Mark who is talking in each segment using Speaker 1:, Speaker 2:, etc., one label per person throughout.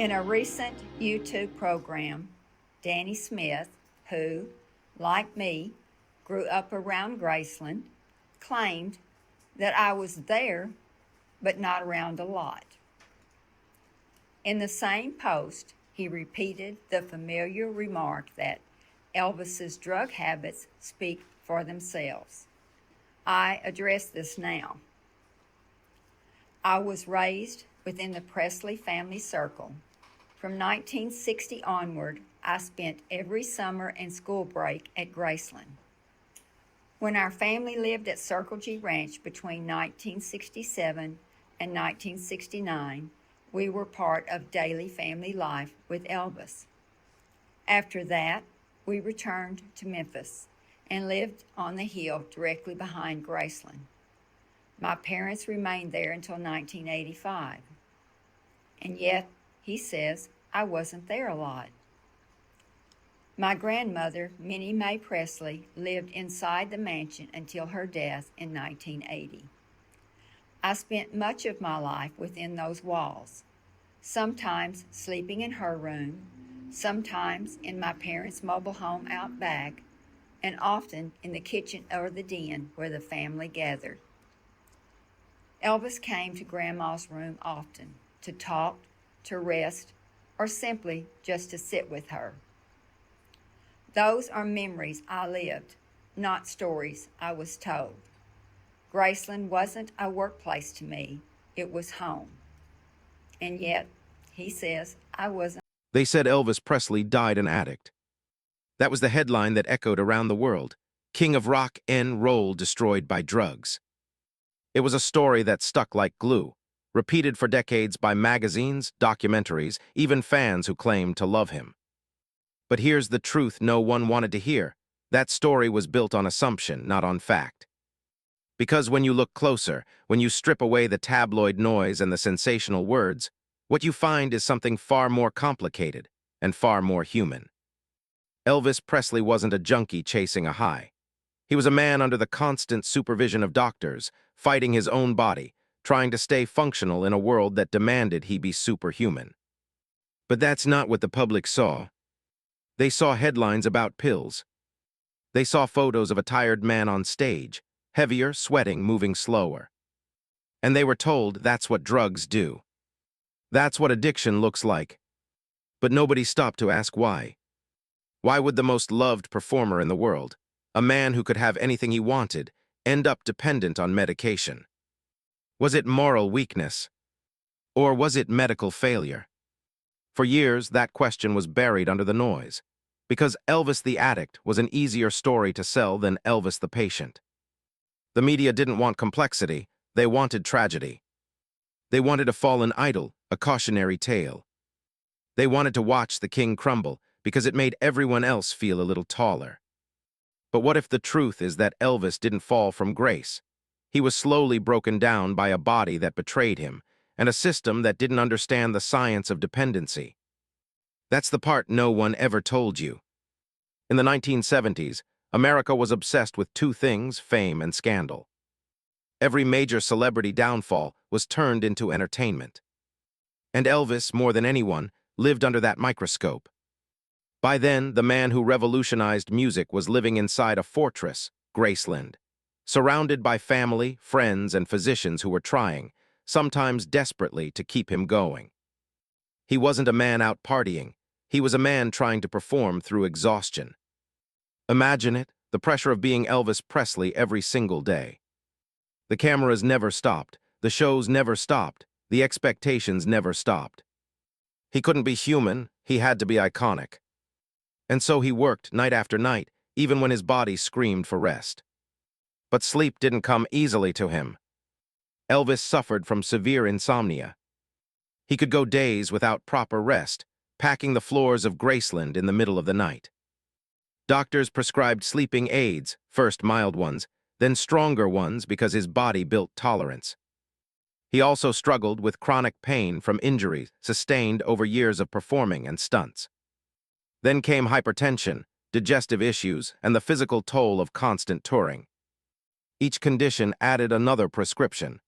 Speaker 1: In a recent YouTube program, Danny Smith, who, like me, grew up around Graceland, claimed that I was there but not around a lot. In the same post, he repeated the familiar remark that Elvis's drug habits speak for themselves. I address this now. I was raised within the Presley family circle. From 1960 onward, I spent every summer and school break at Graceland. When our family lived at Circle G Ranch between 1967 and 1969, we were part of daily family life with Elvis. After that, we returned to Memphis and lived on the hill directly behind Graceland. My parents remained there until 1985. And yet, he says, I wasn't there a lot. My grandmother, Minnie Mae Presley, lived inside the mansion until her death in 1980. I spent much of my life within those walls, sometimes sleeping in her room, sometimes in my parents' mobile home out back, and often in the kitchen or the den where the family gathered. Elvis came to Grandma's room often to talk, to rest, or simply just to sit with her. Those are memories I lived, not stories I was told. Graceland wasn't a workplace to me, it was home. And yet, he says, I wasn't.
Speaker 2: They said Elvis Presley died an addict. That was the headline that echoed around the world. King of rock and roll destroyed by drugs. It was a story that stuck like glue, repeated for decades by magazines, documentaries, even fans who claimed to love him. But here's the truth no one wanted to hear. That story was built on assumption, not on fact. Because when you look closer, when you strip away the tabloid noise and the sensational words, what you find is something far more complicated and far more human. Elvis Presley wasn't a junkie chasing a high. He was a man under the constant supervision of doctors, fighting his own body, trying to stay functional in a world that demanded he be superhuman. But that's not what the public saw. They saw headlines about pills. They saw photos of a tired man on stage, heavier, sweating, moving slower. And they were told that's what drugs do. That's what addiction looks like. But nobody stopped to ask why. Why would the most loved performer in the world, a man who could have anything he wanted, end up dependent on medication? Was it moral weakness? Or was it medical failure? For years, that question was buried under the noise, because Elvis the Addict was an easier story to sell than Elvis the Patient. The media didn't want complexity, they wanted tragedy. They wanted a fallen idol, a cautionary tale. They wanted to watch the king crumble, because it made everyone else feel a little taller. But what if the truth is that Elvis didn't fall from grace? He was slowly broken down by a body that betrayed him, and a system that didn't understand the science of dependency. That's the part no one ever told you. In the 1970s, America was obsessed with two things, fame and scandal. Every major celebrity downfall was turned into entertainment. And Elvis, more than anyone, lived under that microscope. By then, the man who revolutionized music was living inside a fortress, Graceland, surrounded by family, friends, and physicians who were trying, sometimes desperately, to keep him going. He wasn't a man out partying. He was a man trying to perform through exhaustion. Imagine it, the pressure of being Elvis Presley every single day. The cameras never stopped, the shows never stopped, the expectations never stopped. He couldn't be human, he had to be iconic. And so he worked night after night, even when his body screamed for rest. But sleep didn't come easily to him. Elvis suffered from severe insomnia. He could go days without proper rest, packing the floors of Graceland in the middle of the night. Doctors prescribed sleeping aids, first mild ones, then stronger ones because his body built tolerance. He also struggled with chronic pain from injuries sustained over years of performing and stunts. Then came hypertension, digestive issues, and the physical toll of constant touring. Each condition added another prescription.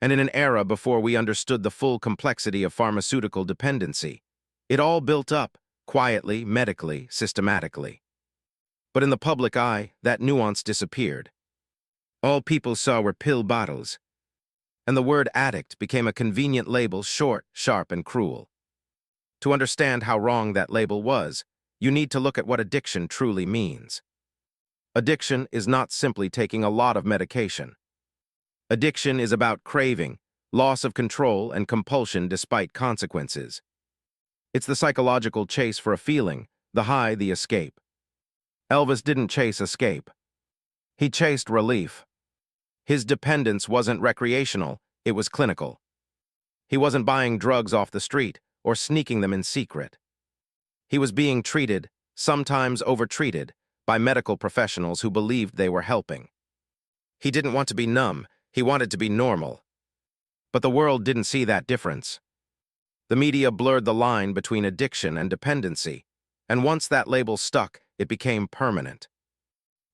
Speaker 2: And in an era before we understood the full complexity of pharmaceutical dependency, it all built up, quietly, medically, systematically. But in the public eye, that nuance disappeared. All people saw were pill bottles, and the word addict became a convenient label, short, sharp, and cruel. To understand how wrong that label was, you need to look at what addiction truly means. Addiction is not simply taking a lot of medication. Addiction is about craving, loss of control, and compulsion despite consequences. It's the psychological chase for a feeling, the high, the escape. Elvis didn't chase escape. He chased relief. His dependence wasn't recreational, it was clinical. He wasn't buying drugs off the street or sneaking them in secret. He was being treated, sometimes overtreated, by medical professionals who believed they were helping. He didn't want to be numb, he wanted to be normal. But the world didn't see that difference. The media blurred the line between addiction and dependency, and once that label stuck, it became permanent.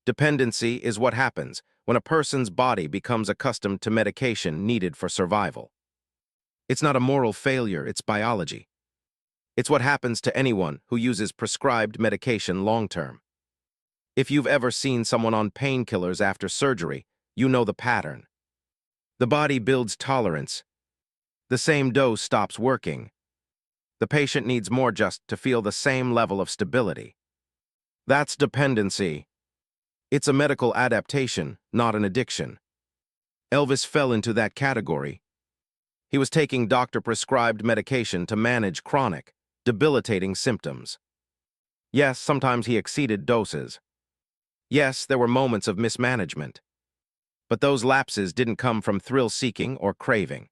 Speaker 2: Dependency is what happens when a person's body becomes accustomed to medication needed for survival. It's not a moral failure, it's biology. It's what happens to anyone who uses prescribed medication long-term. If you've ever seen someone on painkillers after surgery, you know the pattern. The body builds tolerance. The same dose stops working. The patient needs more just to feel the same level of stability. That's dependency. It's a medical adaptation, not an addiction. Elvis fell into that category. He was taking doctor-prescribed medication to manage chronic, debilitating symptoms. Yes, sometimes he exceeded doses. Yes, there were moments of mismanagement. But those lapses didn't come from thrill-seeking or craving.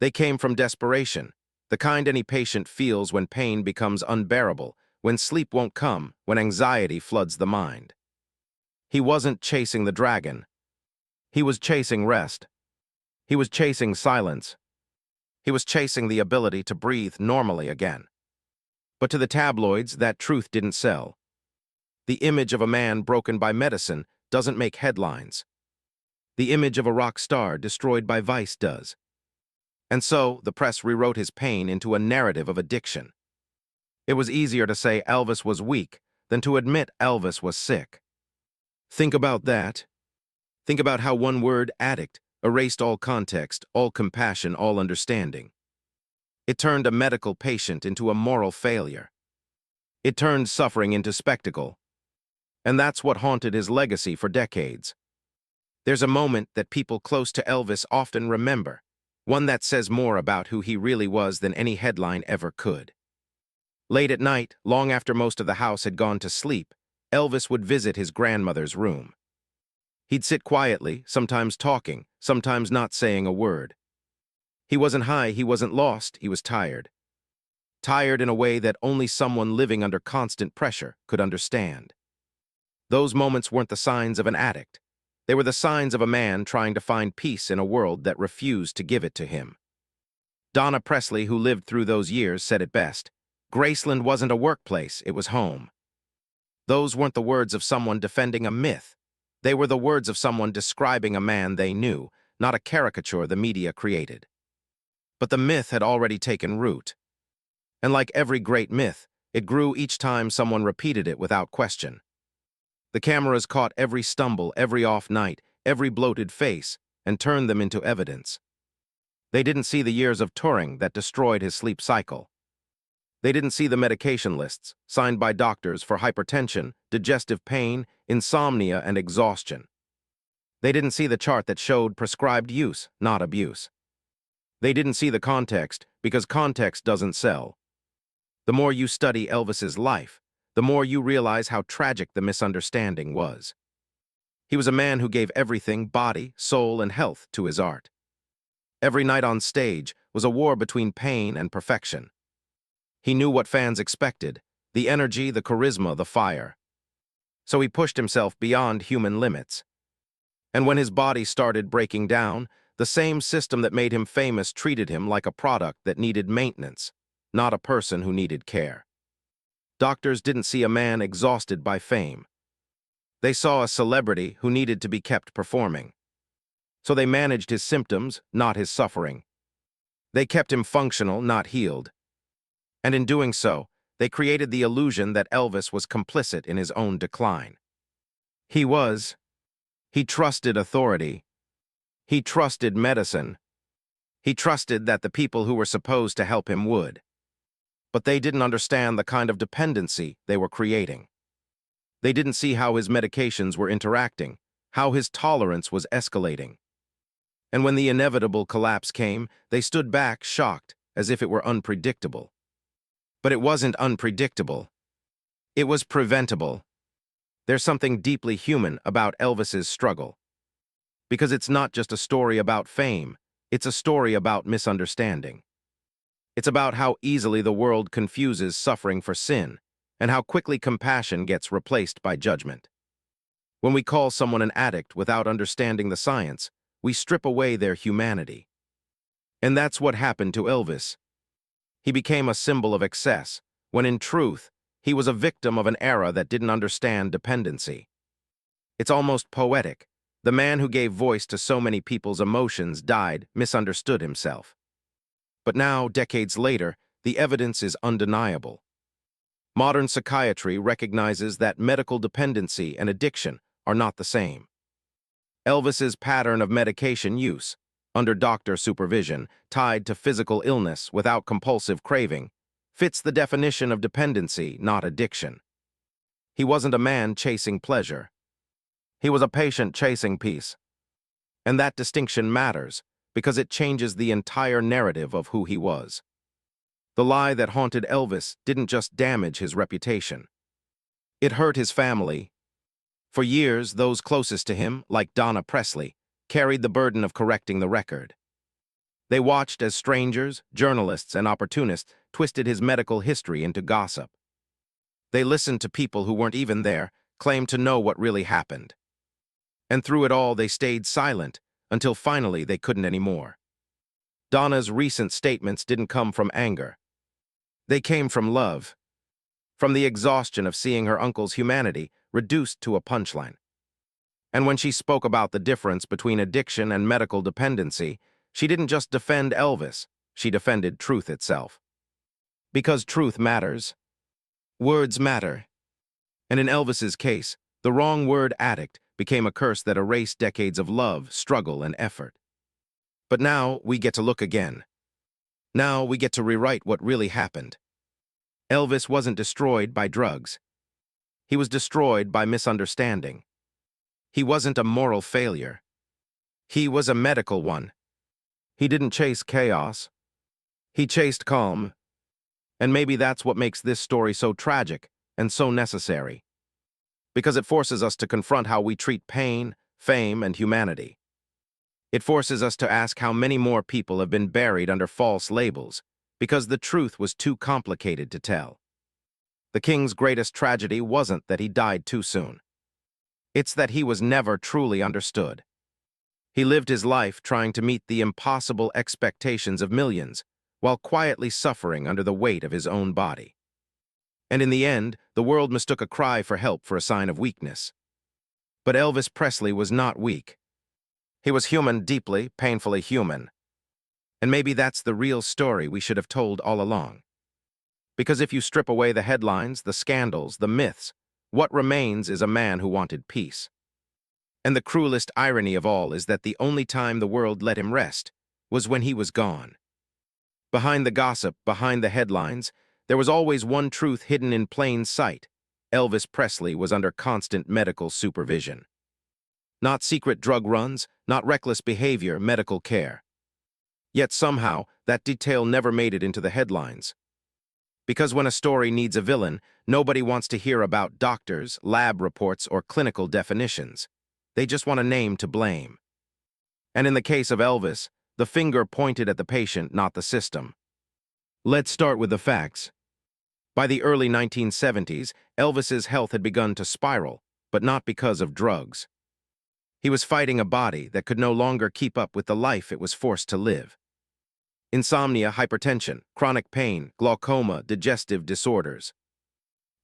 Speaker 2: They came from desperation, the kind any patient feels when pain becomes unbearable, when sleep won't come, when anxiety floods the mind. He wasn't chasing the dragon. He was chasing rest. He was chasing silence. He was chasing the ability to breathe normally again. But to the tabloids, that truth didn't sell. The image of a man broken by medicine doesn't make headlines. The image of a rock star destroyed by vice does. And so, the press rewrote his pain into a narrative of addiction. It was easier to say Elvis was weak than to admit Elvis was sick. Think about that. Think about how one word, addict, erased all context, all compassion, all understanding. It turned a medical patient into a moral failure. It turned suffering into spectacle. And that's what haunted his legacy for decades. There's a moment that people close to Elvis often remember, one that says more about who he really was than any headline ever could. Late at night, long after most of the house had gone to sleep, Elvis would visit his grandmother's room. He'd sit quietly, sometimes talking, sometimes not saying a word. He wasn't high, he wasn't lost, he was tired. Tired in a way that only someone living under constant pressure could understand. Those moments weren't the signs of an addict. They were the signs of a man trying to find peace in a world that refused to give it to him. Donna Presley, who lived through those years, said it best. Graceland wasn't a workplace, it was home. Those weren't the words of someone defending a myth. They were the words of someone describing a man they knew, not a caricature the media created. But the myth had already taken root. And like every great myth, it grew each time someone repeated it without question. The cameras caught every stumble, every off night, every bloated face, and turned them into evidence. They didn't see the years of touring that destroyed his sleep cycle. They didn't see the medication lists, signed by doctors for hypertension, digestive pain, insomnia, and exhaustion. They didn't see the chart that showed prescribed use, not abuse. They didn't see the context, because context doesn't sell. The more you study Elvis's life, the more you realize how tragic the misunderstanding was. He was a man who gave everything, body, soul, and health, to his art. Every night on stage was a war between pain and perfection. He knew what fans expected, the energy, the charisma, the fire. So he pushed himself beyond human limits. And when his body started breaking down, the same system that made him famous treated him like a product that needed maintenance, not a person who needed care. Doctors didn't see a man exhausted by fame. They saw a celebrity who needed to be kept performing. So they managed his symptoms, not his suffering. They kept him functional, not healed. And in doing so, they created the illusion that Elvis was complicit in his own decline. He was. He trusted authority. He trusted medicine. He trusted that the people who were supposed to help him would. But they didn't understand the kind of dependency they were creating. They didn't see how his medications were interacting, how his tolerance was escalating. And when the inevitable collapse came, they stood back, shocked, as if it were unpredictable. But it wasn't unpredictable. It was preventable. There's something deeply human about Elvis's struggle. Because it's not just a story about fame, it's a story about misunderstanding. It's about how easily the world confuses suffering for sin, and how quickly compassion gets replaced by judgment. When we call someone an addict without understanding the science, we strip away their humanity. And that's what happened to Elvis. He became a symbol of excess, when in truth, he was a victim of an era that didn't understand dependency. It's almost poetic. The man who gave voice to so many people's emotions died, misunderstood himself. But now, decades later, the evidence is undeniable. Modern psychiatry recognizes that medical dependency and addiction are not the same. Elvis's pattern of medication use, under doctor supervision, tied to physical illness without compulsive craving, fits the definition of dependency, not addiction. He wasn't a man chasing pleasure. He was a patient chasing peace. And that distinction matters because it changes the entire narrative of who he was. The lie that haunted Elvis didn't just damage his reputation. It hurt his family. For years, those closest to him, like Donna Presley, carried the burden of correcting the record. They watched as strangers, journalists, and opportunists twisted his medical history into gossip. They listened to people who weren't even there, claimed to know what really happened. And through it all, they stayed silent, until finally they couldn't anymore. Donna's recent statements didn't come from anger. They came from love, from the exhaustion of seeing her uncle's humanity reduced to a punchline. And when she spoke about the difference between addiction and medical dependency, she didn't just defend Elvis, she defended truth itself. Because truth matters. Words matter. And in Elvis's case, the wrong word addict became a curse that erased decades of love, struggle, and effort. But now we get to look again. Now we get to rewrite what really happened. Elvis wasn't destroyed by drugs. He was destroyed by misunderstanding. He wasn't a moral failure. He was a medical one. He didn't chase chaos. He chased calm. And maybe that's what makes this story so tragic and so necessary. Because it forces us to confront how we treat pain, fame, and humanity. It forces us to ask how many more people have been buried under false labels, because the truth was too complicated to tell. The king's greatest tragedy wasn't that he died too soon. It's that he was never truly understood. He lived his life trying to meet the impossible expectations of millions, while quietly suffering under the weight of his own body. And in the end, the world mistook a cry for help for a sign of weakness. But Elvis Presley was not weak. He was human, deeply, painfully human. And maybe that's the real story we should have told all along. Because if you strip away the headlines, the scandals, the myths, what remains is a man who wanted peace. And the cruelest irony of all is that the only time the world let him rest was when he was gone. Behind the gossip, behind the headlines, there was always one truth hidden in plain sight. Elvis Presley was under constant medical supervision. Not secret drug runs, not reckless behavior, medical care. Yet somehow, that detail never made it into the headlines. Because when a story needs a villain, nobody wants to hear about doctors, lab reports, or clinical definitions. They just want a name to blame. And in the case of Elvis, the finger pointed at the patient, not the system. Let's start with the facts. By the early 1970s, Elvis's health had begun to spiral, but not because of drugs. He was fighting a body that could no longer keep up with the life it was forced to live. Insomnia, hypertension, chronic pain, glaucoma, digestive disorders.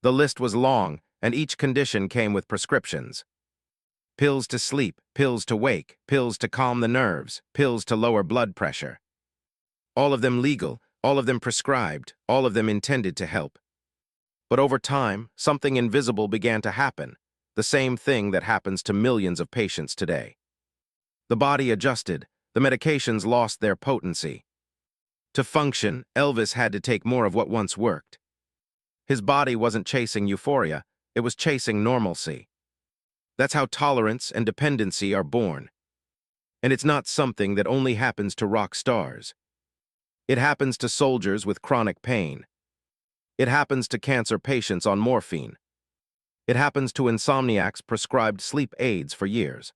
Speaker 2: The list was long, and each condition came with prescriptions. pills to sleep, pills to wake, pills to calm the nerves, pills to lower blood pressure. All of them legal, all of them prescribed, all of them intended to help. But over time, something invisible began to happen, the same thing that happens to millions of patients today. The body adjusted, the medications lost their potency. To function, Elvis had to take more of what once worked. His body wasn't chasing euphoria, it was chasing normalcy. That's how tolerance and dependency are born. And it's not something that only happens to rock stars. It happens to soldiers with chronic pain. It happens to cancer patients on morphine. It happens to insomniacs prescribed sleep aids for years.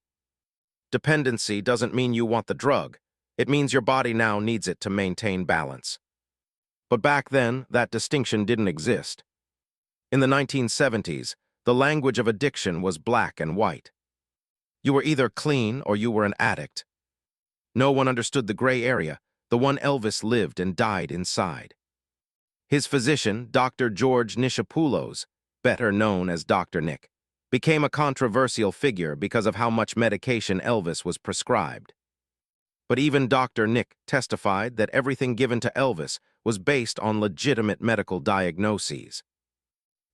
Speaker 2: Dependency doesn't mean you want the drug. It means your body now needs it to maintain balance. But back then, that distinction didn't exist. In the 1970s, the language of addiction was black and white. You were either clean or you were an addict. No one understood the gray area, the one Elvis lived and died inside. His physician, Dr. George Nishapoulos, better known as Dr. Nick, became a controversial figure because of how much medication Elvis was prescribed. But even Dr. Nick testified that everything given to Elvis was based on legitimate medical diagnoses.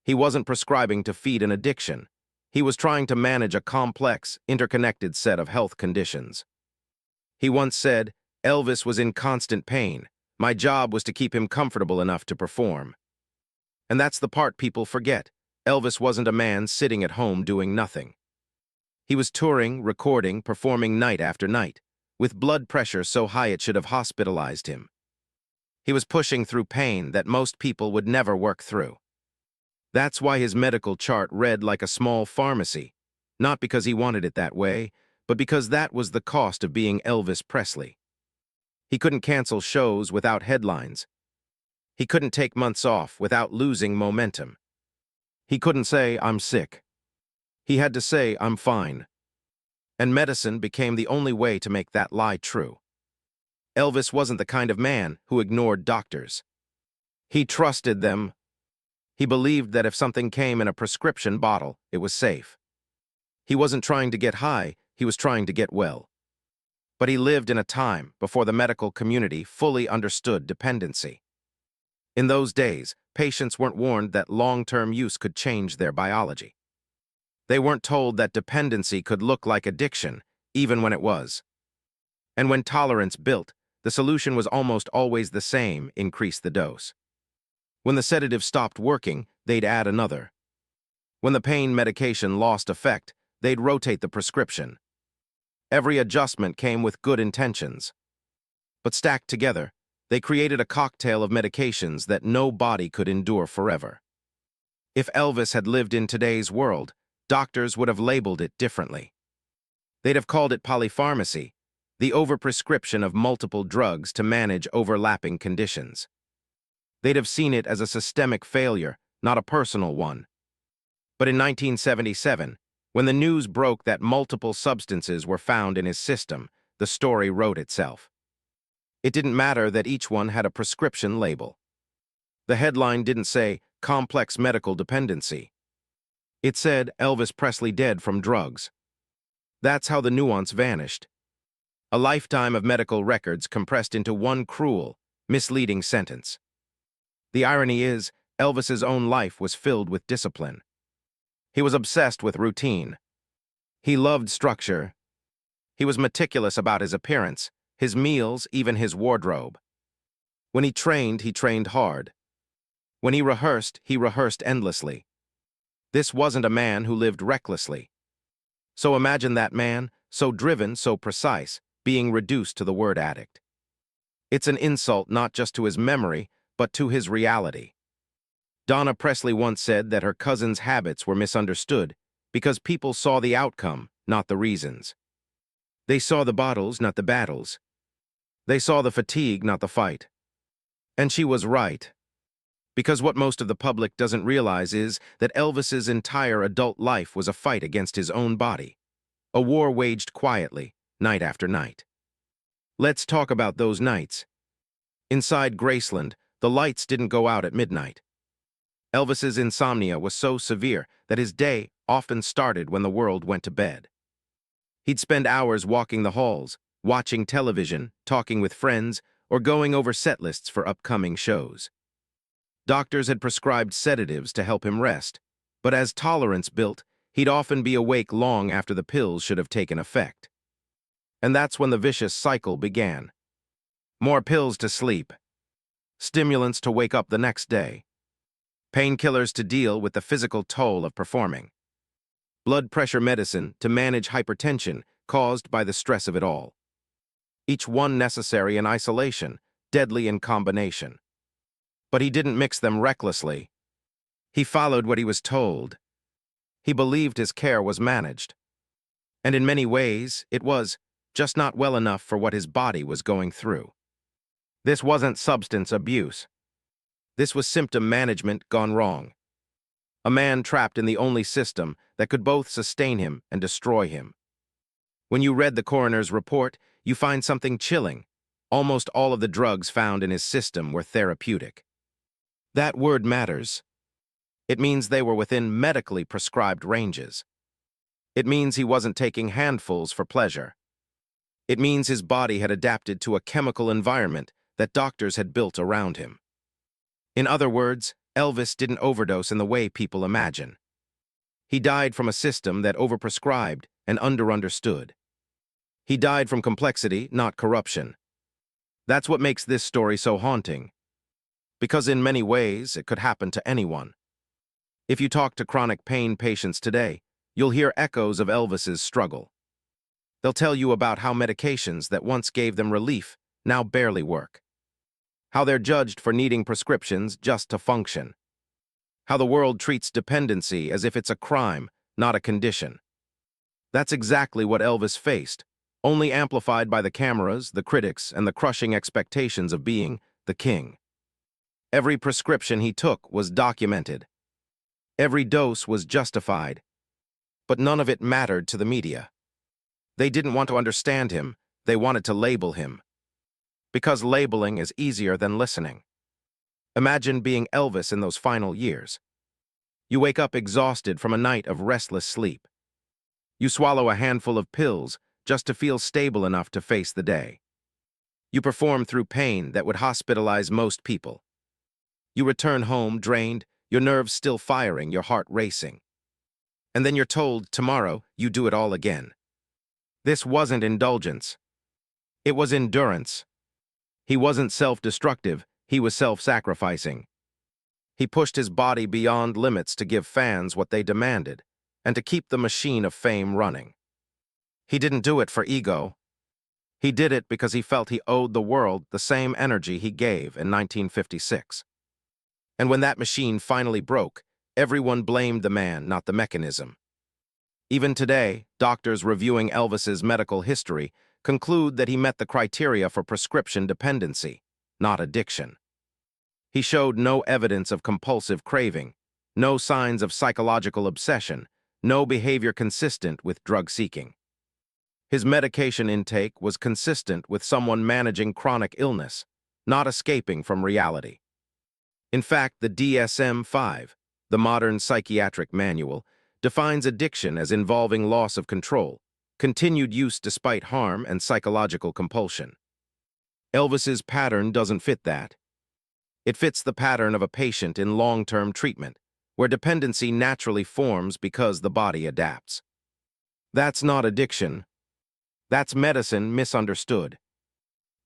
Speaker 2: He wasn't prescribing to feed an addiction. He was trying to manage a complex, interconnected set of health conditions. He once said, "Elvis was in constant pain. My job was to keep him comfortable enough to perform." And that's the part people forget. Elvis wasn't a man sitting at home doing nothing. He was touring, recording, performing night after night, with blood pressure so high it should have hospitalized him. He was pushing through pain that most people would never work through. That's why his medical chart read like a small pharmacy, not because he wanted it that way, but because that was the cost of being Elvis Presley. He couldn't cancel shows without headlines. He couldn't take months off without losing momentum. He couldn't say, "I'm sick." He had to say, "I'm fine." And medicine became the only way to make that lie true. Elvis wasn't the kind of man who ignored doctors. He trusted them. He believed that if something came in a prescription bottle, it was safe. He wasn't trying to get high, he was trying to get well. But he lived in a time before the medical community fully understood dependency. In those days, patients weren't warned that long-term use could change their biology. They weren't told that dependency could look like addiction, even when it was. And when tolerance built, the solution was almost always the same: increase the dose. When the sedative stopped working, they'd add another. When the pain medication lost effect, they'd rotate the prescription. Every adjustment came with good intentions. But stacked together, they created a cocktail of medications that no body could endure forever. If Elvis had lived in today's world, doctors would have labeled it differently. They'd have called it polypharmacy, the overprescription of multiple drugs to manage overlapping conditions. They'd have seen it as a systemic failure, not a personal one. But in 1977, when the news broke that multiple substances were found in his system, the story wrote itself. It didn't matter that each one had a prescription label. The headline didn't say, "Complex medical dependency." It said, "Elvis Presley dead from drugs." That's how the nuance vanished. A lifetime of medical records compressed into one cruel, misleading sentence. The irony is, Elvis's own life was filled with discipline. He was obsessed with routine. He loved structure. He was meticulous about his appearance, his meals, even his wardrobe. When he trained hard. When he rehearsed endlessly. This wasn't a man who lived recklessly. So imagine that man, so driven, so precise, being reduced to the word addict. It's an insult not just to his memory, but to his reality. Donna Presley once said that her cousin's habits were misunderstood because people saw the outcome, not the reasons. They saw the bottles, not the battles. They saw the fatigue, not the fight. And she was right. Because what most of the public doesn't realize is that Elvis's entire adult life was a fight against his own body. A war waged quietly, night after night. Let's talk about those nights. Inside Graceland, the lights didn't go out at midnight. Elvis's insomnia was so severe that his day often started when the world went to bed. He'd spend hours walking the halls, watching television, talking with friends, or going over set lists for upcoming shows. Doctors had prescribed sedatives to help him rest, but as tolerance built, he'd often be awake long after the pills should have taken effect. And that's when the vicious cycle began. More pills to sleep, stimulants to wake up the next day, painkillers to deal with the physical toll of performing, blood pressure medicine to manage hypertension caused by the stress of it all. Each one necessary in isolation, deadly in combination. But he didn't mix them recklessly. He followed what he was told. He believed his care was managed. And in many ways, it was, just not well enough for what his body was going through. This wasn't substance abuse. This was symptom management gone wrong. A man trapped in the only system that could both sustain him and destroy him. When you read the coroner's report, you find something chilling. Almost all of the drugs found in his system were therapeutic. That word matters. It means they were within medically prescribed ranges. It means he wasn't taking handfuls for pleasure. It means his body had adapted to a chemical environment that doctors had built around him. In other words, Elvis didn't overdose in the way people imagine. He died from a system that overprescribed and underunderstood. He died from complexity, not corruption. That's what makes this story so haunting. Because in many ways, it could happen to anyone. If you talk to chronic pain patients today, you'll hear echoes of Elvis's struggle. They'll tell you about how medications that once gave them relief now barely work. How they're judged for needing prescriptions just to function. How the world treats dependency as if it's a crime, not a condition. That's exactly what Elvis faced, only amplified by the cameras, the critics, and the crushing expectations of being the king. Every prescription he took was documented. Every dose was justified. But none of it mattered to the media. They didn't want to understand him, they wanted to label him. Because labeling is easier than listening. Imagine being Elvis in those final years. You wake up exhausted from a night of restless sleep. You swallow a handful of pills just to feel stable enough to face the day. You perform through pain that would hospitalize most people. You return home drained, your nerves still firing, your heart racing. And then you're told, tomorrow, you do it all again. This wasn't indulgence. It was endurance. He wasn't self-destructive, he was self-sacrificing. He pushed his body beyond limits to give fans what they demanded, and to keep the machine of fame running. He didn't do it for ego. He did it because he felt he owed the world the same energy he gave in 1956. And when that machine finally broke, everyone blamed the man, not the mechanism. Even today, doctors reviewing Elvis's medical history conclude that he met the criteria for prescription dependency, not addiction. He showed no evidence of compulsive craving, no signs of psychological obsession, no behavior consistent with drug seeking. His medication intake was consistent with someone managing chronic illness, not escaping from reality. In fact, the DSM-5, the modern psychiatric manual, defines addiction as involving loss of control, continued use despite harm, and psychological compulsion. Elvis's pattern doesn't fit that. It fits the pattern of a patient in long-term treatment, where dependency naturally forms because the body adapts. That's not addiction. That's medicine misunderstood.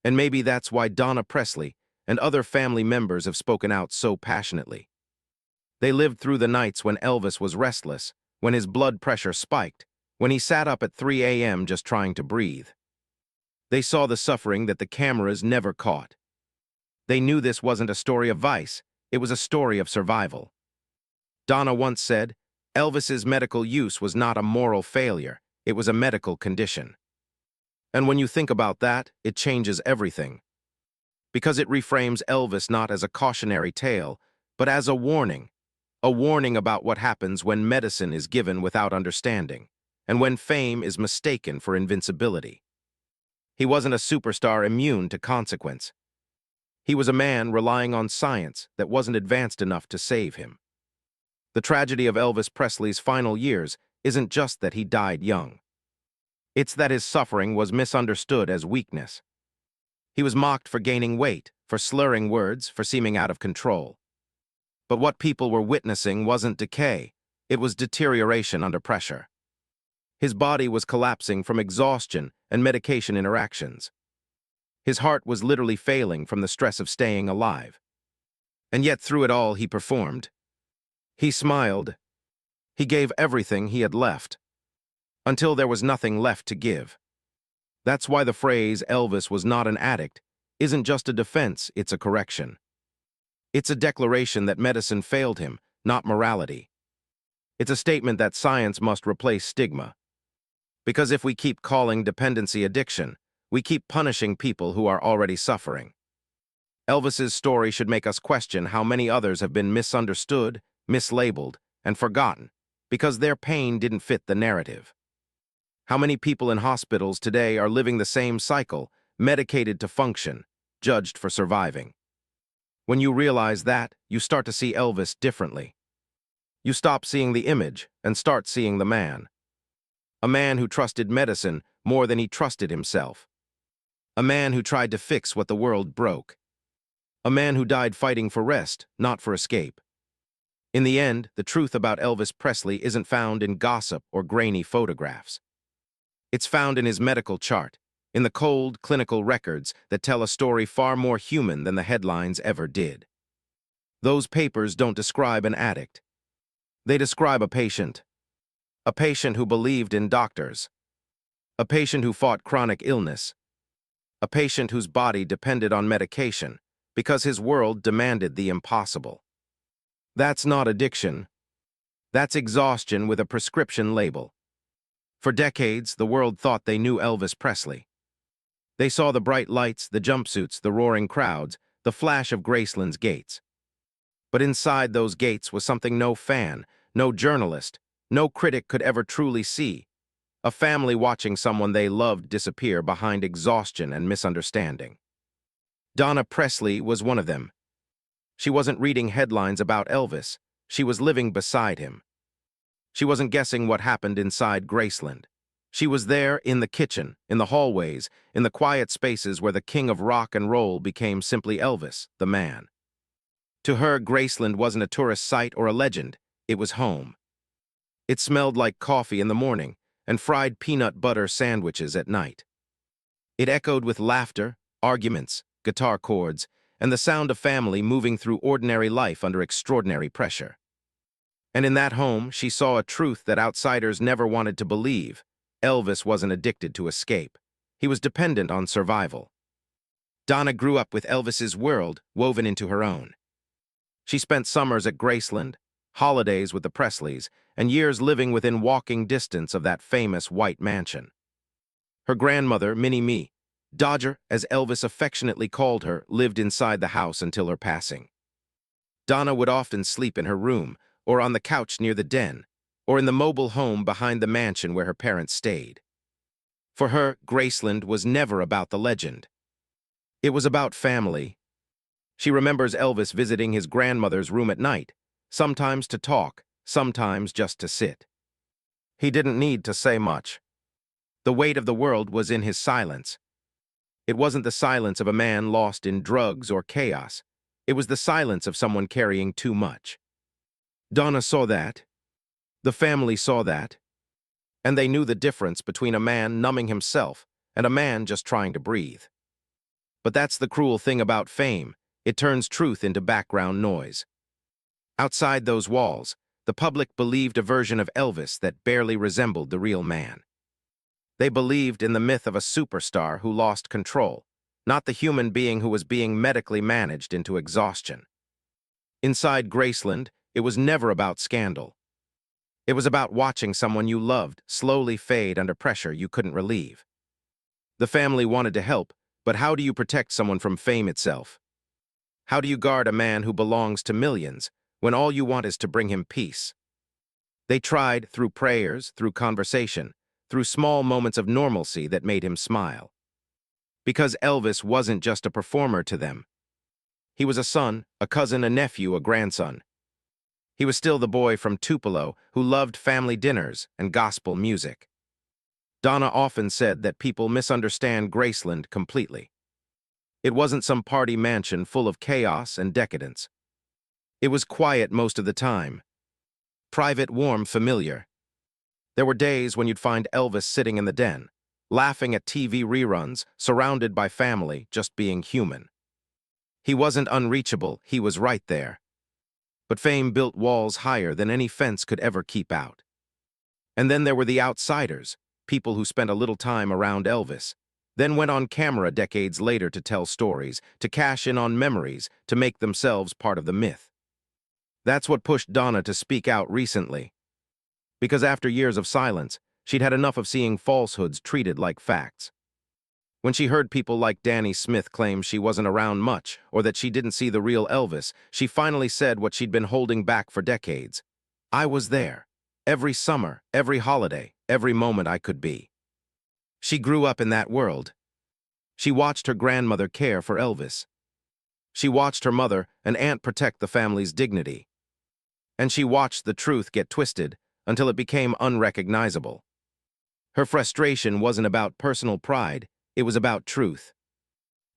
Speaker 2: And maybe that's why Donna Presley and other family members have spoken out so passionately. They lived through the nights when Elvis was restless, when his blood pressure spiked, when he sat up at 3 a.m. just trying to breathe. They saw the suffering that the cameras never caught. They knew this wasn't a story of vice, it was a story of survival. Donna once said, Elvis's medical use was not a moral failure, it was a medical condition. And when you think about that, it changes everything. Because it reframes Elvis not as a cautionary tale, but as a warning about what happens when medicine is given without understanding, and when fame is mistaken for invincibility. He wasn't a superstar immune to consequence. He was a man relying on science that wasn't advanced enough to save him. The tragedy of Elvis Presley's final years isn't just that he died young. It's that his suffering was misunderstood as weakness. He was mocked for gaining weight, for slurring words, for seeming out of control. But what people were witnessing wasn't decay, it was deterioration under pressure. His body was collapsing from exhaustion and medication interactions. His heart was literally failing from the stress of staying alive. And yet through it all he performed. He smiled. He gave everything he had left, until there was nothing left to give. That's why the phrase Elvis was not an addict isn't just a defense, it's a correction. It's a declaration that medicine failed him, not morality. It's a statement that science must replace stigma. Because if we keep calling dependency addiction, we keep punishing people who are already suffering. Elvis's story should make us question how many others have been misunderstood, mislabeled, and forgotten because their pain didn't fit the narrative. How many people in hospitals today are living the same cycle, medicated to function, judged for surviving? When you realize that, you start to see Elvis differently. You stop seeing the image and start seeing the man. A man who trusted medicine more than he trusted himself. A man who tried to fix what the world broke. A man who died fighting for rest, not for escape. In the end, the truth about Elvis Presley isn't found in gossip or grainy photographs. It's found in his medical chart, in the cold, clinical records that tell a story far more human than the headlines ever did. Those papers don't describe an addict. They describe a patient who believed in doctors, a patient who fought chronic illness, a patient whose body depended on medication because his world demanded the impossible. That's not addiction. That's exhaustion with a prescription label. For decades, the world thought they knew Elvis Presley. They saw the bright lights, the jumpsuits, the roaring crowds, the flash of Graceland's gates. But inside those gates was something no fan, no journalist, no critic could ever truly see. A family watching someone they loved disappear behind exhaustion and misunderstanding. Donna Presley was one of them. She wasn't reading headlines about Elvis. She was living beside him. She wasn't guessing what happened inside Graceland. She was there in the kitchen, in the hallways, in the quiet spaces where the king of rock and roll became simply Elvis, the man. To her, Graceland wasn't a tourist site or a legend. It was home. It smelled like coffee in the morning and fried peanut butter sandwiches at night. It echoed with laughter, arguments, guitar chords, and the sound of family moving through ordinary life under extraordinary pressure. And in that home, she saw a truth that outsiders never wanted to believe. Elvis wasn't addicted to escape. He was dependent on survival. Donna grew up with Elvis's world woven into her own. She spent summers at Graceland, holidays with the Presleys, and years living within walking distance of that famous white mansion. Her grandmother, Minnie Me, Dodger, as Elvis affectionately called her, lived inside the house until her passing. Donna would often sleep in her room, or on the couch near the den, or in the mobile home behind the mansion where her parents stayed. For her, Graceland was never about the legend. It was about family. She remembers Elvis visiting his grandmother's room at night, sometimes to talk, sometimes just to sit. He didn't need to say much. The weight of the world was in his silence. It wasn't the silence of a man lost in drugs or chaos. It was the silence of someone carrying too much. Donna saw that. The family saw that. And they knew the difference between a man numbing himself and a man just trying to breathe. But that's the cruel thing about fame. It turns truth into background noise. Outside those walls, the public believed a version of Elvis that barely resembled the real man. They believed in the myth of a superstar who lost control, not the human being who was being medically managed into exhaustion. Inside Graceland, it was never about scandal. It was about watching someone you loved slowly fade under pressure you couldn't relieve. The family wanted to help, but how do you protect someone from fame itself? How do you guard a man who belongs to millions when all you want is to bring him peace? They tried through prayers, through conversation, through small moments of normalcy that made him smile. Because Elvis wasn't just a performer to them. He was a son, a cousin, a nephew, a grandson. He was still the boy from Tupelo who loved family dinners and gospel music. Donna often said that people misunderstand Graceland completely. It wasn't some party mansion full of chaos and decadence. It was quiet most of the time. Private, warm, familiar. There were days when you'd find Elvis sitting in the den, laughing at TV reruns, surrounded by family, just being human. He wasn't unreachable, he was right there. But fame built walls higher than any fence could ever keep out. And then there were the outsiders, people who spent a little time around Elvis, then went on camera decades later to tell stories, to cash in on memories, to make themselves part of the myth. That's what pushed Donna to speak out recently. Because after years of silence, she'd had enough of seeing falsehoods treated like facts. When she heard people like Danny Smith claim she wasn't around much or that she didn't see the real Elvis, she finally said what she'd been holding back for decades. I was there. Every summer, every holiday, every moment I could be. She grew up in that world. She watched her grandmother care for Elvis. She watched her mother and aunt protect the family's dignity. And she watched the truth get twisted until it became unrecognizable. Her frustration wasn't about personal pride, it was about truth.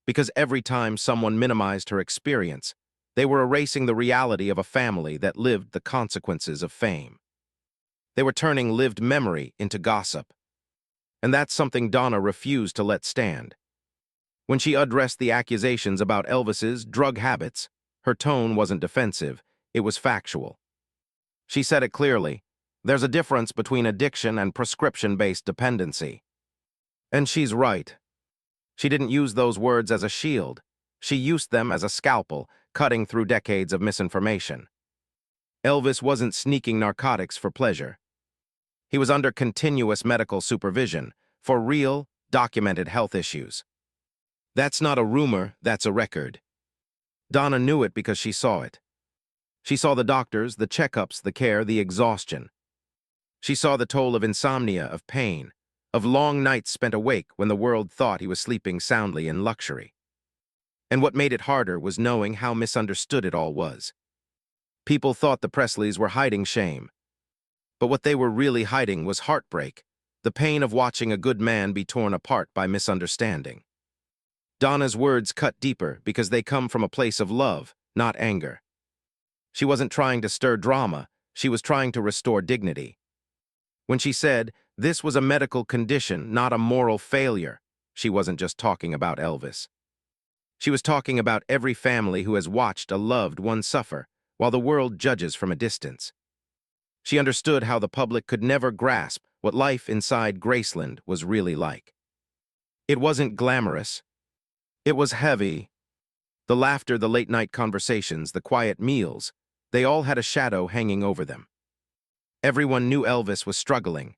Speaker 2: Because every time someone minimized her experience, they were erasing the reality of a family that lived the consequences of fame. They were turning lived memory into gossip. And that's something Donna refused to let stand. When she addressed the accusations about Elvis's drug habits, her tone wasn't defensive, it was factual. She said it clearly, there's a difference between addiction and prescription-based dependency. And she's right. She didn't use those words as a shield. She used them as a scalpel, cutting through decades of misinformation. Elvis wasn't sneaking narcotics for pleasure. He was under continuous medical supervision for real, documented health issues. That's not a rumor, that's a record. Donna knew it because she saw it. She saw the doctors, the checkups, the care, the exhaustion. She saw the toll of insomnia, of pain, of long nights spent awake when the world thought he was sleeping soundly in luxury. And what made it harder was knowing how misunderstood it all was. People thought the Presleys were hiding shame. But what they were really hiding was heartbreak, the pain of watching a good man be torn apart by misunderstanding. Donna's words cut deeper because they come from a place of love, not anger. She wasn't trying to stir drama, she was trying to restore dignity. When she said, this was a medical condition, not a moral failure, she wasn't just talking about Elvis. She was talking about every family who has watched a loved one suffer, while the world judges from a distance. She understood how the public could never grasp what life inside Graceland was really like. It wasn't glamorous. It was heavy. The laughter, the late-night conversations, the quiet meals, they all had a shadow hanging over them. Everyone knew Elvis was struggling,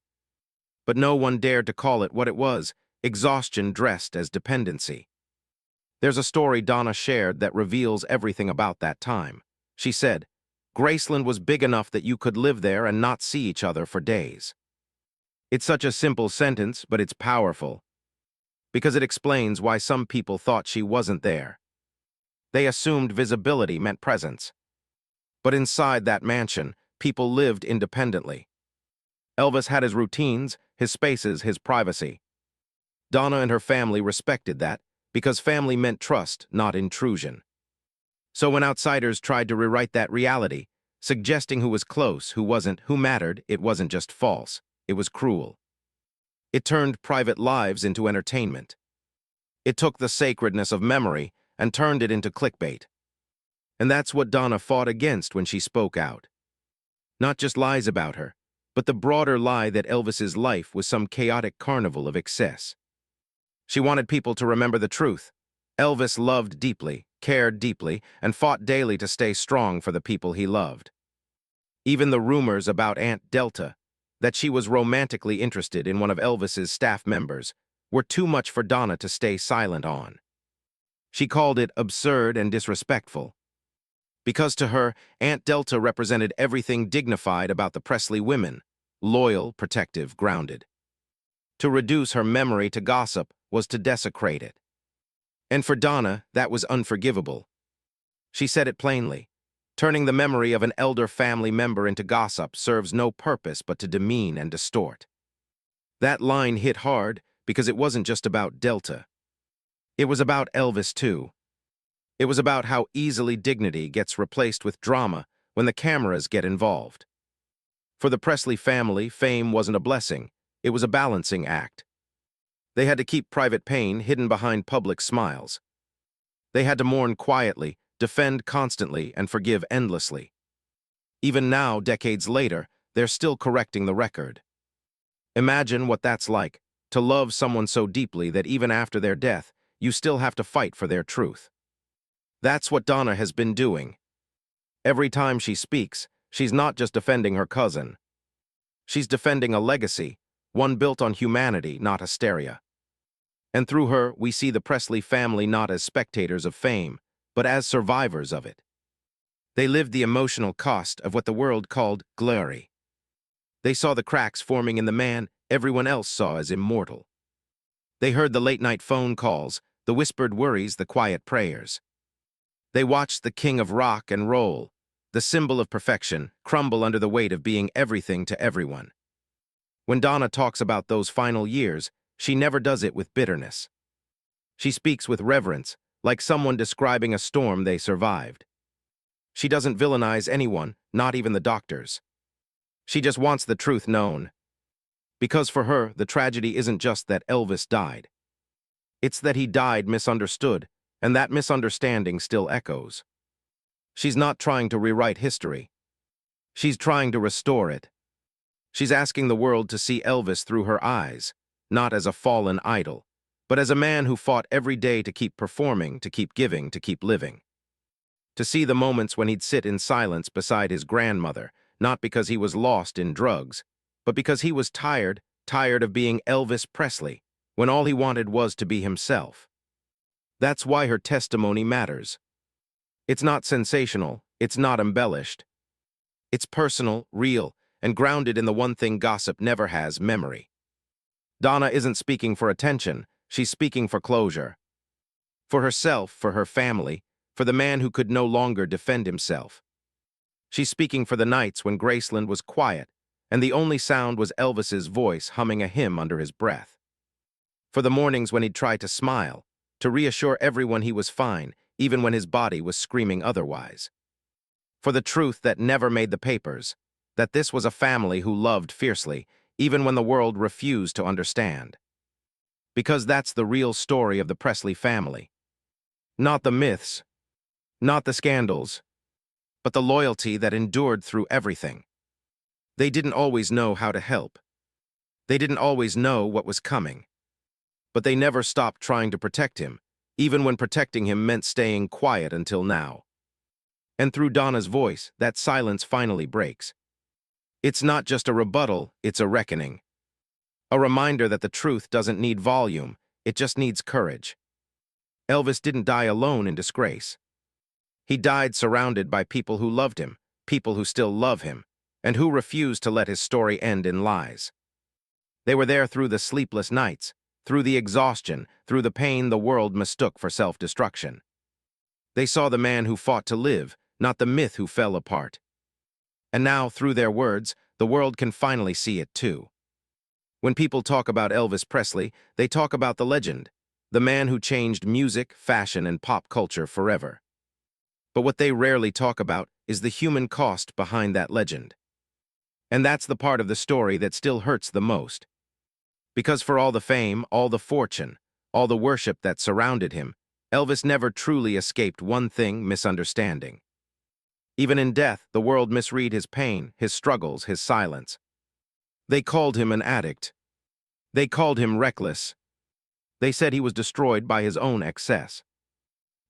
Speaker 2: but no one dared to call it what it was, exhaustion dressed as dependency. There's a story Donna shared that reveals everything about that time. She said, Graceland was big enough that you could live there and not see each other for days. It's such a simple sentence, but it's powerful, because it explains why some people thought she wasn't there. They assumed visibility meant presence. But inside that mansion, people lived independently. Elvis had his routines, his spaces, his privacy. Donna and her family respected that, because family meant trust, not intrusion. So when outsiders tried to rewrite that reality, suggesting who was close, who wasn't, who mattered, it wasn't just false, it was cruel. It turned private lives into entertainment. It took the sacredness of memory and turned it into clickbait. And that's what Donna fought against when she spoke out. Not just lies about her, but the broader lie that Elvis's life was some chaotic carnival of excess. She wanted people to remember the truth. Elvis loved deeply, cared deeply, and fought daily to stay strong for the people he loved. Even the rumors about Aunt Delta, that she was romantically interested in one of Elvis's staff members, were too much for Donna to stay silent on. She called it absurd and disrespectful. Because to her, Aunt Delta represented everything dignified about the Presley women, loyal, protective, grounded. To reduce her memory to gossip was to desecrate it. And for Donna, that was unforgivable. She said it plainly. Turning the memory of an elder family member into gossip serves no purpose but to demean and distort. That line hit hard because it wasn't just about Delta. It was about Elvis, too. It was about how easily dignity gets replaced with drama when the cameras get involved. For the Presley family, fame wasn't a blessing. It was a balancing act. They had to keep private pain hidden behind public smiles. They had to mourn quietly, defend constantly, and forgive endlessly. Even now, decades later, they're still correcting the record. Imagine what that's like, to love someone so deeply that even after their death, you still have to fight for their truth. That's what Donna has been doing. Every time she speaks, she's not just defending her cousin. She's defending a legacy, one built on humanity, not hysteria. And through her, we see the Presley family not as spectators of fame, but as survivors of it. They lived the emotional cost of what the world called glory. They saw the cracks forming in the man everyone else saw as immortal. They heard the late-night phone calls, the whispered worries, the quiet prayers. They watched the king of rock and roll, the symbol of perfection, crumble under the weight of being everything to everyone. When Donna talks about those final years, she never does it with bitterness. She speaks with reverence, like someone describing a storm they survived. She doesn't villainize anyone, not even the doctors. She just wants the truth known. Because for her, the tragedy isn't just that Elvis died. It's that he died misunderstood, and that misunderstanding still echoes. She's not trying to rewrite history. She's trying to restore it. She's asking the world to see Elvis through her eyes, not as a fallen idol, but as a man who fought every day to keep performing, to keep giving, to keep living. To see the moments when he'd sit in silence beside his grandmother, not because he was lost in drugs, but because he was tired of being Elvis Presley, when all he wanted was to be himself. That's why her testimony matters. It's not sensational, it's not embellished. It's personal, real, and grounded in the one thing gossip never has: memory. Donna isn't speaking for attention, she's speaking for closure. For herself, for her family, for the man who could no longer defend himself. She's speaking for the nights when Graceland was quiet, and the only sound was Elvis's voice humming a hymn under his breath. For the mornings when he'd try to smile, to reassure everyone he was fine, even when his body was screaming otherwise. For the truth that never made the papers, that this was a family who loved fiercely, even when the world refused to understand. Because that's the real story of the Presley family. Not the myths, not the scandals, but the loyalty that endured through everything. They didn't always know how to help. They didn't always know what was coming. But they never stopped trying to protect him, even when protecting him meant staying quiet until now. And through Donna's voice, that silence finally breaks. It's not just a rebuttal, it's a reckoning. A reminder that the truth doesn't need volume, it just needs courage. Elvis didn't die alone in disgrace. He died surrounded by people who loved him, people who still love him, and who refused to let his story end in lies. They were there through the sleepless nights, through the exhaustion, through the pain the world mistook for self-destruction. They saw the man who fought to live, not the myth who fell apart. And now, through their words, the world can finally see it too. When people talk about Elvis Presley, they talk about the legend, the man who changed music, fashion, and pop culture forever. But what they rarely talk about is the human cost behind that legend. And that's the part of the story that still hurts the most. Because for all the fame, all the fortune, all the worship that surrounded him, Elvis never truly escaped one thing: misunderstanding. Even in death, the world misread his pain, his struggles, his silence. They called him an addict. They called him reckless. They said he was destroyed by his own excess.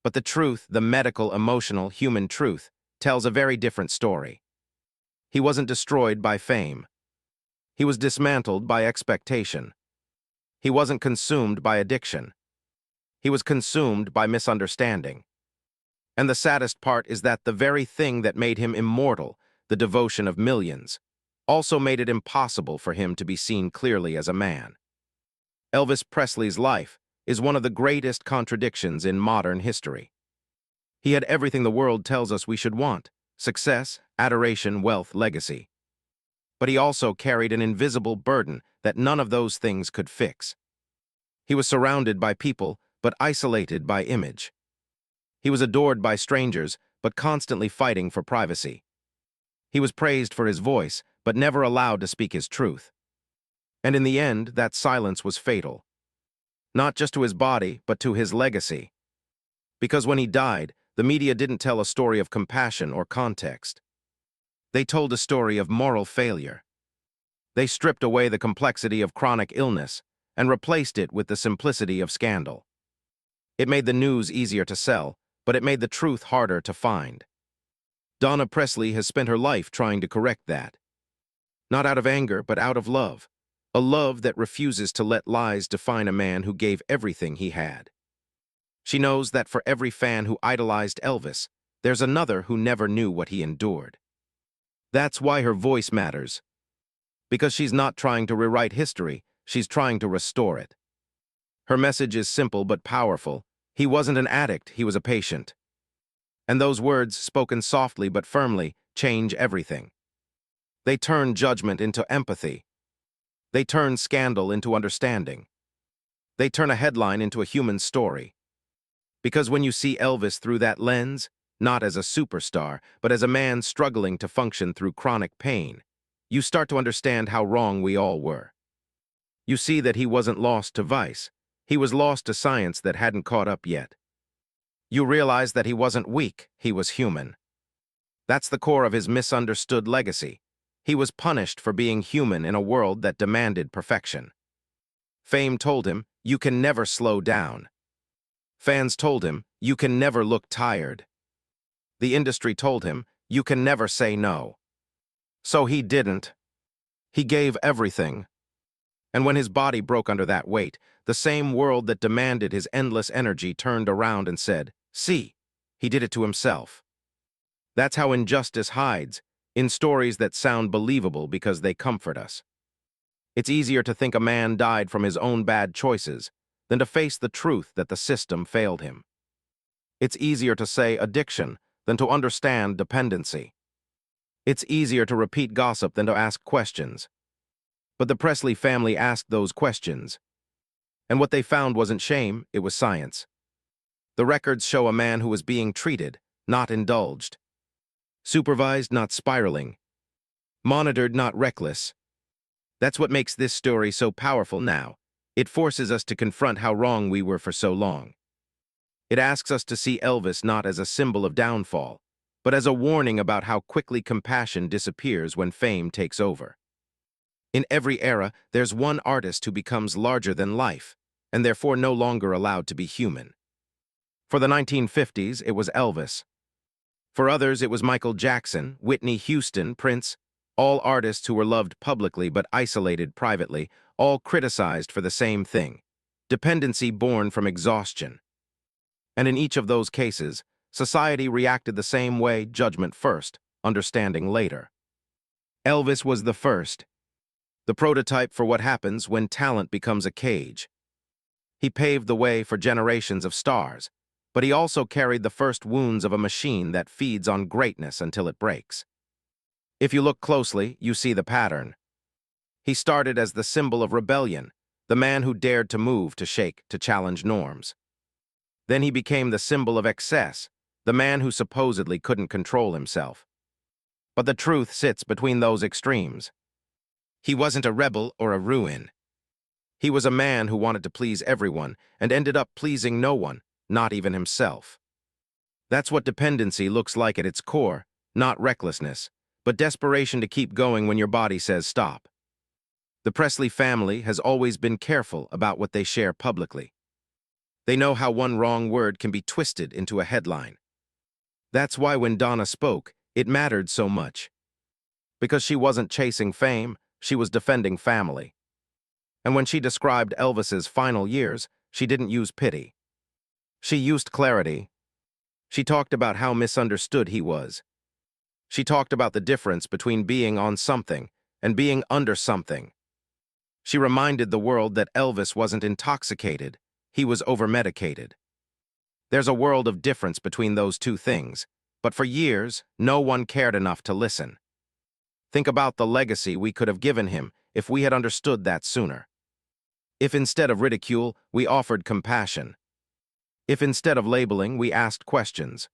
Speaker 2: But the truth, the medical, emotional, human truth, tells a very different story. He wasn't destroyed by fame. He was dismantled by expectation. He wasn't consumed by addiction. He was consumed by misunderstanding. And the saddest part is that the very thing that made him immortal, the devotion of millions, also made it impossible for him to be seen clearly as a man. Elvis Presley's life is one of the greatest contradictions in modern history. He had everything the world tells us we should want: success, adoration, wealth, legacy. but he also carried an invisible burden that none of those things could fix. He was surrounded by people, but isolated by image. He was adored by strangers, but constantly fighting for privacy. He was praised for his voice, but never allowed to speak his truth. And in the end, that silence was fatal. Not just to his body, but to his legacy. Because when he died, the media didn't tell a story of compassion or context. They told a story of moral failure. They stripped away the complexity of chronic illness and replaced it with the simplicity of scandal. It made the news easier to sell, but it made the truth harder to find. Donna Presley has spent her life trying to correct that. Not out of anger, but out of love. A love that refuses to let lies define a man who gave everything he had. She knows that for every fan who idolized Elvis, there's another who never knew what he endured. That's why her voice matters. Because she's not trying to rewrite history, she's trying to restore it. Her message is simple but powerful. He wasn't an addict, he was a patient. And those words, spoken softly but firmly, change everything. They turn judgment into empathy. They turn scandal into understanding. They turn a headline into a human story. Because when you see Elvis through that lens, not as a superstar, but as a man struggling to function through chronic pain, you start to understand how wrong we all were. You see that he wasn't lost to vice. He was lost to science that hadn't caught up yet. You realize that he wasn't weak, he was human. That's the core of his misunderstood legacy. He was punished for being human in a world that demanded perfection. Fame told him, you can never slow down. Fans told him, you can never look tired. The industry told him, you can never say no. So he didn't. He gave everything. And when his body broke under that weight, the same world that demanded his endless energy turned around and said, see, he did it to himself. That's how injustice hides, in stories that sound believable because they comfort us. It's easier to think a man died from his own bad choices than to face the truth that the system failed him. It's easier to say addiction than to understand dependency. It's easier to repeat gossip than to ask questions. But the Presley family asked those questions. And what they found wasn't shame, it was science. The records show a man who was being treated, not indulged. Supervised, not spiraling. Monitored, not reckless. That's what makes this story so powerful now. It forces us to confront how wrong we were for so long. It asks us to see Elvis not as a symbol of downfall, but as a warning about how quickly compassion disappears when fame takes over. In every era, there's one artist who becomes larger than life, and therefore no longer allowed to be human. For the 1950s, it was Elvis. For others, it was Michael Jackson, Whitney Houston, Prince, all artists who were loved publicly but isolated privately, all criticized for the same thing, dependency born from exhaustion. And in each of those cases, society reacted the same way, judgment first, understanding later. Elvis was the first, the prototype for what happens when talent becomes a cage. He paved the way for generations of stars, but he also carried the first wounds of a machine that feeds on greatness until it breaks. If you look closely, you see the pattern. He started as the symbol of rebellion, the man who dared to move, to shake, to challenge norms. Then he became the symbol of excess, the man who supposedly couldn't control himself. But the truth sits between those extremes. He wasn't a rebel or a ruin. He was a man who wanted to please everyone and ended up pleasing no one, not even himself. That's what dependency looks like at its core, not recklessness, but desperation to keep going when your body says stop. The Presley family has always been careful about what they share publicly. They know how one wrong word can be twisted into a headline. That's why when Donna spoke, it mattered so much. Because she wasn't chasing fame, she was defending family. And when she described Elvis's final years, she didn't use pity. She used clarity. She talked about how misunderstood he was. She talked about the difference between being on something and being under something. She reminded the world that Elvis wasn't intoxicated, he was overmedicated. There's a world of difference between those two things, but for years, no one cared enough to listen. Think about the legacy we could have given him if we had understood that sooner. If instead of ridicule, we offered compassion. If instead of labeling, we asked questions.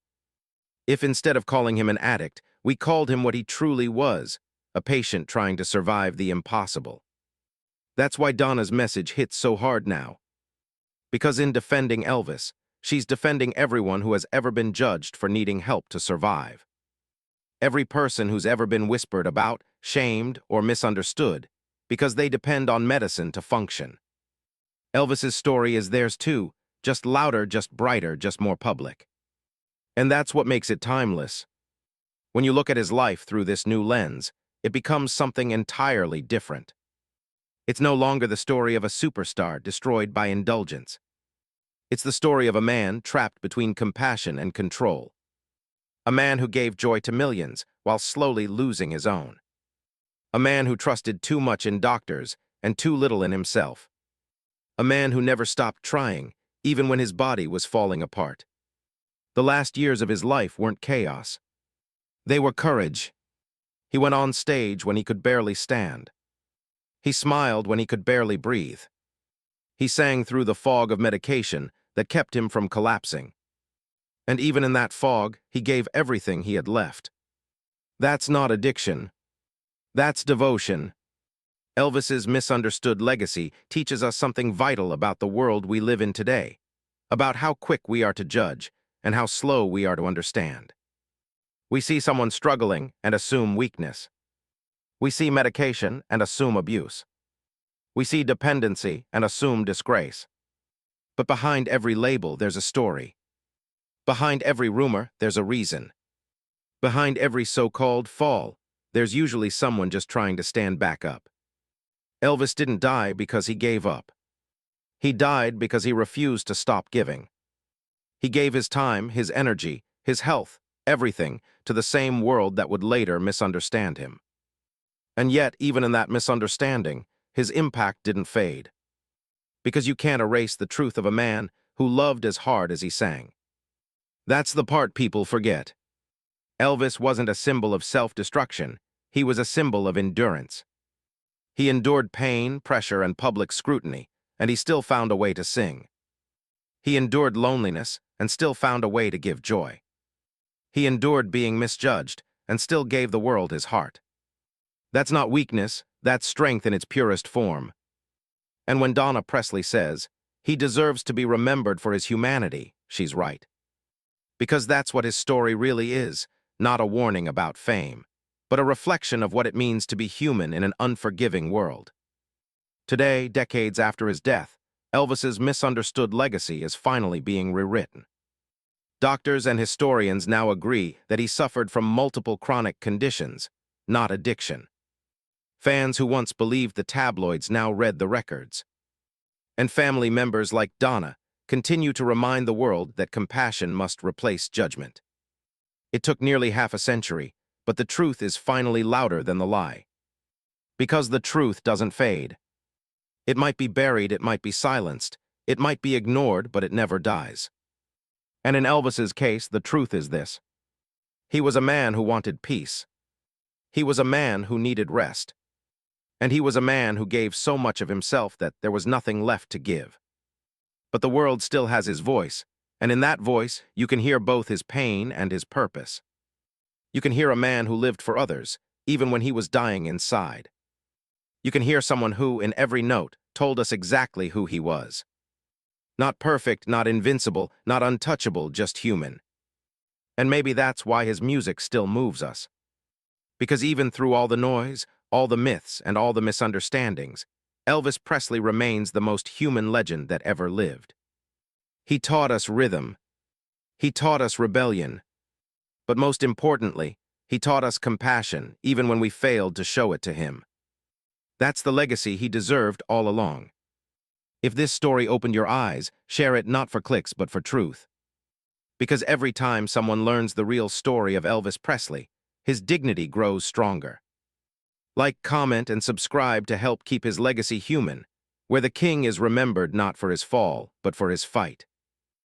Speaker 2: If instead of calling him an addict, we called him what he truly was, a patient trying to survive the impossible. That's why Donna's message hits so hard now. Because in defending Elvis, she's defending everyone who has ever been judged for needing help to survive. Every person who's ever been whispered about, shamed, or misunderstood, because they depend on medicine to function. Elvis's story is theirs too, just louder, just brighter, just more public. And that's what makes it timeless. When you look at his life through this new lens, it becomes something entirely different. It's no longer the story of a superstar destroyed by indulgence. It's the story of a man trapped between compassion and control. A man who gave joy to millions while slowly losing his own. A man who trusted too much in doctors and too little in himself. A man who never stopped trying, even when his body was falling apart. The last years of his life weren't chaos. They were courage. He went on stage when he could barely stand. He smiled when he could barely breathe. He sang through the fog of medication that kept him from collapsing. And even in that fog, he gave everything he had left. That's not addiction. That's devotion. Elvis's misunderstood legacy teaches us something vital about the world we live in today, about how quick we are to judge and how slow we are to understand. We see someone struggling and assume weakness. We see medication and assume abuse. We see dependency and assume disgrace. But behind every label, there's a story. Behind every rumor, there's a reason. Behind every so-called fall, there's usually someone just trying to stand back up. Elvis didn't die because he gave up. He died because he refused to stop giving. He gave his time, his energy, his health, everything, to the same world that would later misunderstand him. And yet, even in that misunderstanding, his impact didn't fade. Because you can't erase the truth of a man who loved as hard as he sang. That's the part people forget. Elvis wasn't a symbol of self-destruction. He was a symbol of endurance. He endured pain, pressure, and public scrutiny, and he still found a way to sing. He endured loneliness and still found a way to give joy. He endured being misjudged and still gave the world his heart. That's not weakness, that's strength in its purest form. And when Donna Presley says, he deserves to be remembered for his humanity, she's right. Because that's what his story really is, not a warning about fame, but a reflection of what it means to be human in an unforgiving world. Today, decades after his death, Elvis's misunderstood legacy is finally being rewritten. Doctors and historians now agree that he suffered from multiple chronic conditions, not addiction. Fans who once believed the tabloids now read the records. And family members like Donna continue to remind the world that compassion must replace judgment. It took nearly half a century, but the truth is finally louder than the lie. Because the truth doesn't fade. It might be buried, it might be silenced, it might be ignored, but it never dies. And in Elvis's case, the truth is this. He was a man who wanted peace. He was a man who needed rest. And he was a man who gave so much of himself that there was nothing left to give. But the world still has his voice, and in that voice, you can hear both his pain and his purpose. You can hear a man who lived for others, even when he was dying inside. You can hear someone who, in every note, told us exactly who he was. Not perfect, not invincible, not untouchable, just human. And maybe that's why his music still moves us. Because even through all the noise, all the myths, and all the misunderstandings, Elvis Presley remains the most human legend that ever lived. He taught us rhythm. He taught us rebellion. But most importantly, he taught us compassion, even when we failed to show it to him. That's the legacy he deserved all along. If this story opened your eyes, share it not for clicks but for truth. Because every time someone learns the real story of Elvis Presley, his dignity grows stronger. Like, comment, and subscribe to help keep his legacy human, where the king is remembered not for his fall, but for his fight.